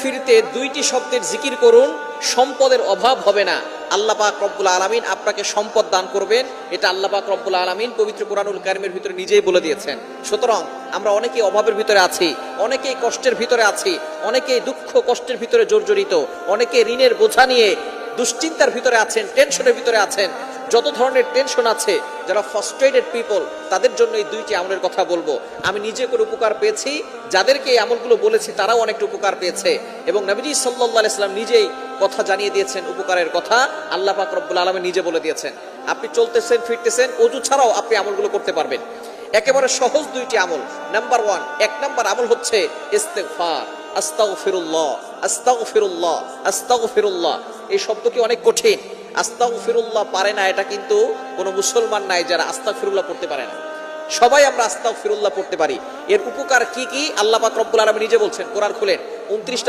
ফিরতে দুইটি শব্দের জিকির করুন, সম্পদের অভাব হবে না। আল্লাহ পাক রব্বুল আলামিন আপনাকে সম্পদ দান করবেন, এটা আল্লাহ পাক রব্বুল আলামিন পবিত্র কোরআনুল কারীমের ভিতরে নিজেই বলে দিয়েছেন। সুতরাং আমরা অনেকেই অভাবের ভিতরে আছি, অনেকেই কষ্টের ভিতরে আছি, অনেকেই দুঃখ কষ্টের ভিতরে জর্জরিত, অনেকে ঋণের বোঝা নিয়ে দুশ্চিন্তার ভিতরে আছেন, টেনশনের ভিতরে আছেন। যত ধরনের টেনশন আছে, যারা ফ্রাস্ট্রেটেড পিপল, তাদের জন্য এই দুইটি আমলের কথা বলবো। আমি নিজে করে উপকার পেয়েছি, যাদেরকে এই আমলগুলো বলেছি তারাও অনেকটা উপকার পেয়েছে, এবং নবীজি সাল্লাল্লাহু আলাইহি সাল্লাম নিজেই কথা জানিয়ে দিয়েছেন উপকারের কথা। আল্লাহ পাক রব্বুল আলামিন নিজে বলে দিয়েছেন। আপনি চলতেছেন ফিরতেছেন, ওযু ছাড়াও আপনি আমলগুলো করতে পারবেন। একেবারে সহজ দুইটি আমল। নাম্বার 1, এক নাম্বার আমল হচ্ছে ইস্তেগফার। আস্তাগফিরুল্লাহ, আস্তাগফিরুল্লাহ, আস্তাগফিরুল্লাহ। এই শব্দ কি অনেক কঠিন? আস্তাগফিরুল্লাহ পারে না এটা কিন্তু কোনো মুসলমান নাই যারা আস্তাগফিরুল্লাহ পড়তে পারে না। সবাই আমরা আস্তাগফিরুল্লাহ পড়তে পারি। এর উপকার কি কি আল্লাহ পাক রব্বুল আলামিন নিজে বলছেন। কোরআন খুলেন 29